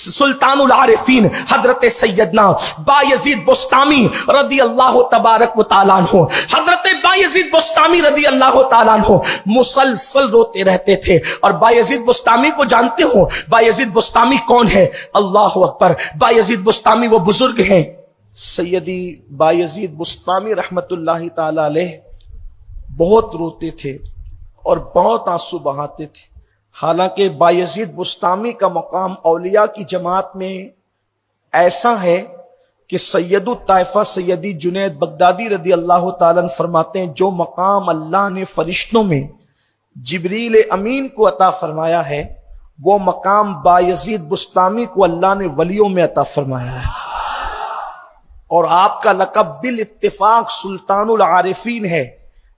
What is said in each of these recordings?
सुल्तानुल आरिफीन हजरत सैयदना बायजीद बुस्तामी रदी अल्लाह तबारक व तआला अन्हु, हजरत बायजीद बुस्तामी रदी अल्लाह तआला अन्हु मुसलसल रोते रहते थे। और बायजीद बुस्तामी को जानते हो, बायजीद बुस्तामी कौन है? अल्लाह अकबर। बायजीद बुस्तामी वो बुजुर्ग हैं सैयदी बायजीद बुस्तामी रहमतुल्लाहि ताला अलैह बहुत रोते थे और बहुत आंसू बहाते थे। हालांकि बायजीद बुस्तामी का मकाम औलिया की जमात में ऐसा है कि सैयदु ताइफा सैयदी जुनैद बगदादी रदी अल्लाह ताला अन्हु फरमाते हैं, जो मकाम अल्लाह ने फरिश्तों में जिब्रील अमीन को अता फरमाया है, वो मकाम बायजीद बुस्तामी को अल्लाह ने वलियों में अता फरमाया है। और आपका लक़ब बिल इत्तिफाक सुल्तानुल आरिफीन है,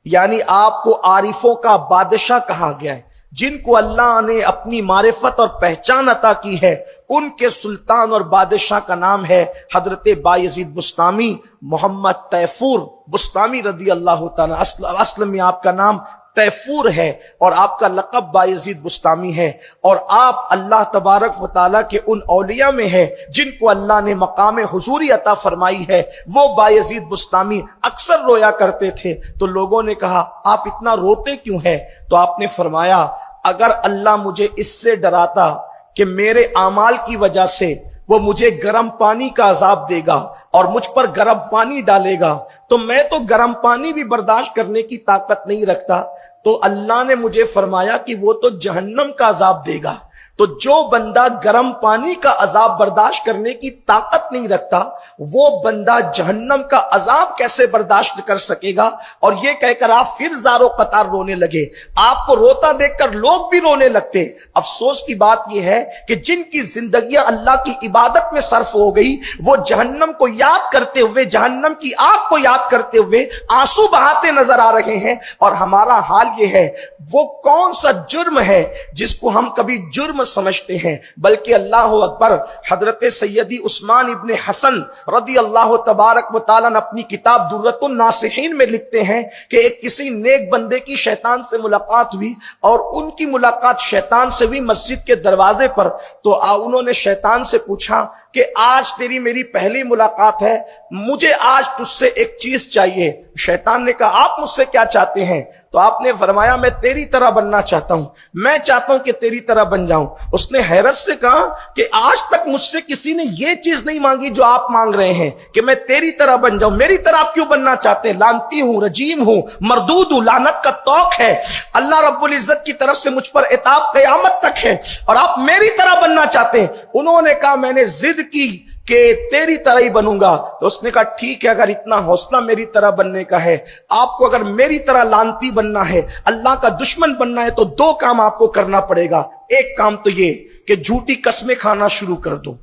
यानी आपको आरिफों का बादशाह कहा गया है। जिनको अल्लाह ने अपनी मारिफत और पहचान अता की है, उनके सुल्तान और बादशाह का नाम है हजरत बायजीद बुस्तामी मोहम्मद तैफूर बुस्तामी रदी अल्लाह ताला। असल में आपका नाम तैफूर है और आपका लक़ब बायजीद बुस्तामी है। और आप अल्लाह तबारक व तआला के उन औलिया में है जिनको अल्लाह ने मकाम हुजूरी अता फरमाई है। वो बायजीद बुस्तामी अक्सर रोया करते थे। तो लोगों ने कहा, आप इतना रोते क्यों हैं? तो आपने फरमाया, अगर अल्लाह मुझे इससे डराता कि मेरे आमाल की वजह से वो मुझे गर्म पानी का अजाब देगा और मुझ पर गर्म पानी डालेगा, तो मैं तो गर्म पानी भी बर्दाश्त करने की ताकत नहीं रखता। तो अल्लाह ने मुझे फरमाया कि वो तो जहन्नम का अजाब देगा। तो जो बंदा गर्म पानी का अजाब बर्दाश्त करने की ताकत नहीं रखता, वो बंदा जहन्नम का अजाब कैसे बर्दाश्त कर सकेगा? और ये कहकर आप फिर ज़ारो कतार रोने लगे। आपको रोता देखकर लोग भी रोने लगते। अफसोस की बात यह है कि जिनकी जिंदगियां अल्लाह की इबादत में सर्फ हो गई, वो जहन्नम को याद करते हुए, जहन्नम की आग को याद करते हुए आंसू बहाते नजर आ रहे हैं। और हमारा हाल ये है, वो कौन सा जुर्म है जिसको हम कभी जुर्म समझते हैं, बल्कि अल्लाह अकबर। हजरत सैयदी उस्मान इब्ने हसन रदी अल्लाह तबारक व तआला अपनी किताब दुर्रतुन नासिहीन में लिखते हैं कि एक किसी नेक बंदे की शैतान से मुलाकात हुई और उनकी मुलाकात शैतान से हुई मस्जिद के दरवाजे पर। तो उन्होंने शैतान से पूछा कि आज तेरी मेरी पहली मुलाकात है, मुझे आज तुझसे एक चीज चाहिए। शैतान ने कहा, आप मुझसे क्या चाहते हैं? तो आपने फरमाया, मैं तेरी तरह बनना चाहता हूं, मैं चाहता हूं कि तेरी तरह बन जाऊं। उसने हैरत से कहा कि आज तक मुझसे किसी ने यह चीज नहीं मांगी जो आप मांग रहे हैं कि मैं तेरी तरह बन जाऊं। मेरी तरह आप क्यों बनना चाहते हैं? लानती हूं, रजीम हूं, मरदूद हूं, लानत का तौक है, अल्लाह रब्बुल इज्जत की तरफ से मुझ पर इताब क़यामत तक है, और आप मेरी तरह बनना चाहते हैं। उन्होंने कहा, मैंने जिद की कि तेरी तरह ही बनूंगा। तो उसने कहा, ठीक है, अगर इतना हौसला मेरी तरह बनने का है, आपको अगर मेरी तरह लानती बनना है, अल्लाह का दुश्मन बनना है, तो दो काम आपको करना पड़ेगा। एक काम तो ये कि झूठी कस्में खाना शुरू कर दो,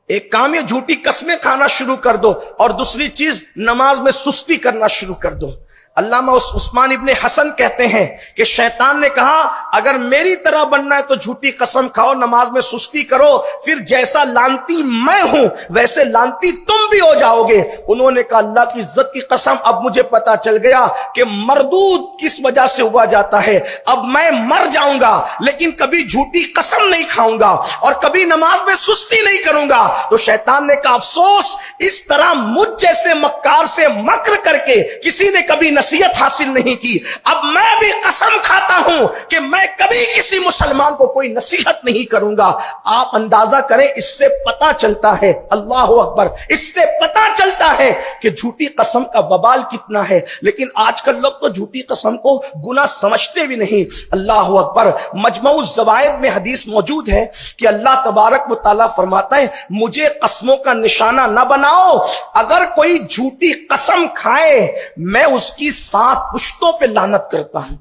एक काम ये झूठी कस्में खाना शुरू कर दो, और दूसरी चीज नमाज में सुस्ती करना शुरू कर दो। अल्लामा उस्मान इब्ने हसन कहते हैं कि शैतान ने कहा, अगर मेरी तरह बनना है तो झूठी कसम खाओ, नमाज में सुस्ती करो, फिर जैसा लानती मैं हूं वैसे लानती तुम भी हो जाओगे। उन्होंने कहा, अल्लाह की इज्जत की कसम, अब मुझे पता चल गया कि मरदूद किस वजह से हुआ जाता है। अब मैं मर जाऊंगा लेकिन कभी झूठी कसम नहीं खाऊंगा और कभी नमाज में सुस्ती नहीं करूंगा। तो शैतान ने कहा, अफसोस, इस तरह मुझ जैसे मक्कार से मक्र करके किसी ने कभी नसीहत हासिल नहीं की। अब मैं भी कसम खाता हूं कि मैं कभी किसी मुसलमान को कोई नसीहत नहीं करूंगा। आप अंदाजा करें, इससे पता चलता है, अल्लाह अकबर, इससे पता चलता है कि झूठी कसम का वबाल कितना है। लेकिन आजकल लोग तो झूठी कसम को गुनाह समझते भी नहीं। अल्लाह अकबर। मजमऊ ज़वाइद में हदीस मौजूद है कि अल्लाह तबारक व तआला फरमाता है, मुझे कसमों का निशाना न बनाओ, अगर कोई झूठी कसम खाए मैं उसकी 7 पुश्तों पे लानत करता हूं।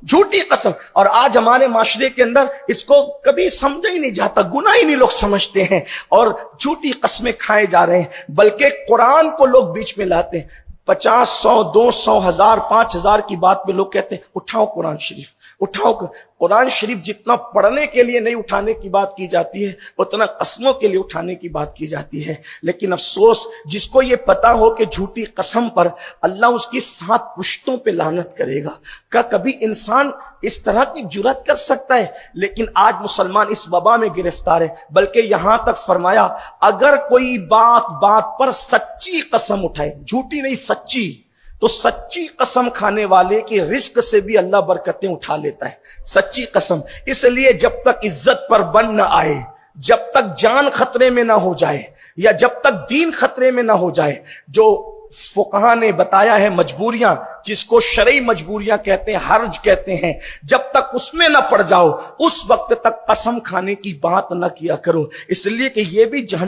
झूठी कसम। और आज हमारे माशरे के अंदर इसको कभी समझा ही नहीं जाता, गुनाह ही नहीं लोग समझते हैं और झूठी कस्में खाए जा रहे हैं। बल्कि कुरान को लोग बीच में लाते हैं। 50, 100, 200, 1000, 5000 की बात पे लोग कहते हैं, उठाओ कुरान शरीफ, उठाओ। कुरान शरीफ जितना पढ़ने के लिए नहीं उठाने की बात की जाती है, उतना कसमों के लिए उठाने की बात की जाती है। लेकिन अफसोस, जिसको ये पता हो कि झूठी कसम पर अल्लाह उसकी 7 पुश्तों पे लानत करेगा, का कभी इंसान اس طرح کی جرات کر سکتا ہے؟ لیکن آج مسلمان اس وبا میں گرفتار ہے، بلکہ یہاں تک فرمایا اگر کوئی بات پر سچی قسم اٹھائے، جھوٹی نہیں سچی، تو سچی قسم کھانے والے کی رزق سے بھی اللہ برکتیں اٹھا لیتا ہے، سچی قسم۔ اس لیے جب تک عزت پر بن نہ آئے، جب تک جان خطرے میں نہ ہو جائے، یا جب تک دین خطرے میں نہ ہو جائے، جو فقہا نے بتایا ہے مجبوریاں، جس کو شرعی مجبوریاں کہتے ہیں، حرج کہتے ہیں، جب تک اس میں نہ پڑ جاؤ اس وقت تک قسم کھانے کی بات نہ کیا کرو، اس لیے کہ یہ بھی جہنم